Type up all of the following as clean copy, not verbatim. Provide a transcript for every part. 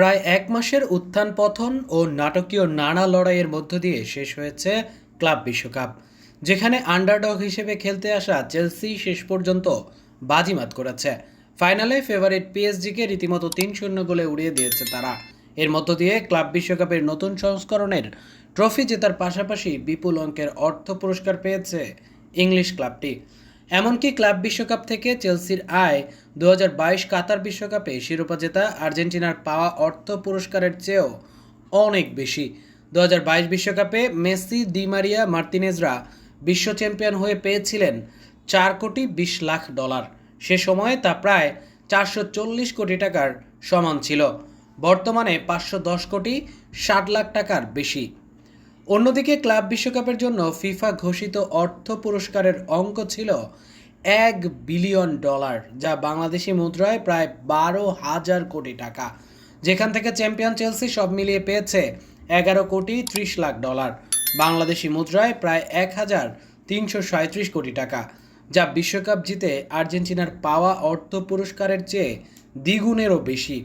প্রায় এক মাসের উত্থান পতন ও নাটকীয় নানা লড়াইয়ের মধ্য দিয়ে শেষ হয়েছে ক্লাব বিশ্বকাপ, যেখানে আন্ডারডগ হিসেবে খেলতে আসা চেলসি শেষ পর্যন্ত বাজিমাত করেছে। ফাইনালে ফেভারিট পিএসজিকে রীতিমতো ৩-০ গোলে উড়িয়ে দিয়েছে তারা। এর মধ্য দিয়ে ক্লাব বিশ্বকাপের নতুন সংস্করণের ট্রফি জেতার পাশাপাশি বিপুল অঙ্কের অর্থ পুরস্কার পেয়েছে ইংলিশ ক্লাবটি। এমনকি ক্লাব বিশ্বকাপ থেকে চেলসির আয় ২০২২ কাতার বিশ্বকাপে শিরোপা জেতা আর্জেন্টিনার পাওয়া অর্থ পুরস্কারের চেয়েও অনেক বেশি। ২০২২ বিশ্বকাপে মেসি, দি মারিয়া, মার্তিনেজরা বিশ্ব চ্যাম্পিয়ন হয়ে পেয়েছিলেন $4,20,00,000। সে সময়ে তা প্রায় ৪৪০ কোটি টাকার সমান ছিল। বর্তমানে ৫১০,৬০,০০,০০০ টাকার বেশি। অন্যদিকে ক্লাব বিশ্বকাপের জন্য ফিফা ঘোষিত অর্থ পুরস্কারের অঙ্ক ছিল $1 বিলিয়ন, যা বাংলাদেশি মুদ্রায় প্রায় ১২,০০০ কোটি টাকা। যেখান থেকে চ্যাম্পিয়ন চেলসি সব মিলিয়ে পেয়েছে $11,30,00,000, বাংলাদেশি মুদ্রায় প্রায় ১,৩৩৭ কোটি টাকা, যা বিশ্বকাপ জিতে আর্জেন্টিনার পাওয়া অর্থ পুরস্কারের চেয়ে দ্বিগুণেরও বেশি।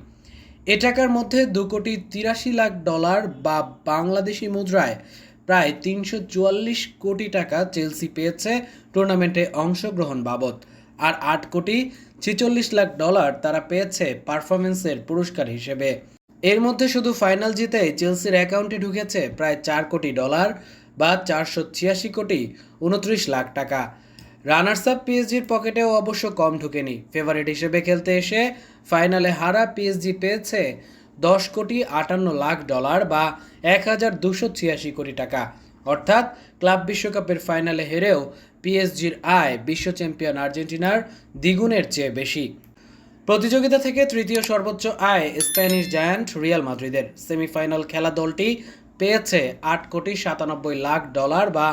এ টাকার মধ্যে $2,83,00,000 বা বাংলাদেশি মুদ্রায় প্রায় ৩৪৪ টাকা চেলসি পেয়েছে টুর্নামেন্টে অংশগ্রহণ বাবদ, আর $8,46,00,000 তারা পেয়েছে পারফরমেন্সের পুরস্কার হিসেবে। এর মধ্যে শুধু ফাইনাল জিতেই চেলসির অ্যাকাউন্টে ঢুকেছে প্রায় $4 কোটি বা 486,29,00,000 টাকা। রানার্স আপ পিএসজির পকেটেও অবশ্য কম ঢুকেনি। ফেভারিট হিসেবে খেলতে এসে ফাইনালে হারা পিএসজি পেয়েছে $10,58,00,000 বা ১,২৮৬ কোটি টাকা। অর্থাৎ ক্লাব বিশ্বকাপের ফাইনালে হেরেও পিএসজির আয় বিশ্ব চ্যাম্পিয়ন আর্জেন্টিনার দ্বিগুণের চেয়ে বেশি। প্রতিযোগিতা থেকে তৃতীয় সর্বোচ্চ আয় স্প্যানিশ জায়ান্ট রিয়াল মাদ্রিদের। সেমিফাইনাল খেলা দলটি পেয়েছে $8,97,00,000 বা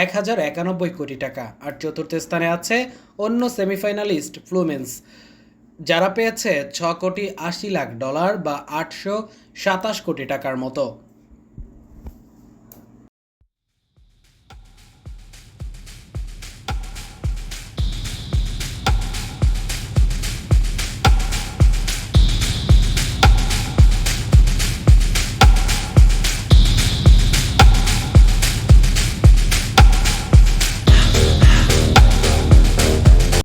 ১,০৯১ কোটি টাকা। আর চতুর্থ স্থানে আছে অন্য সেমিফাইনালিস্ট ফ্লুমেন্স, যারা পেয়েছে $6,৮০,00,000 বা ৮২৭ কোটি টাকার মতো।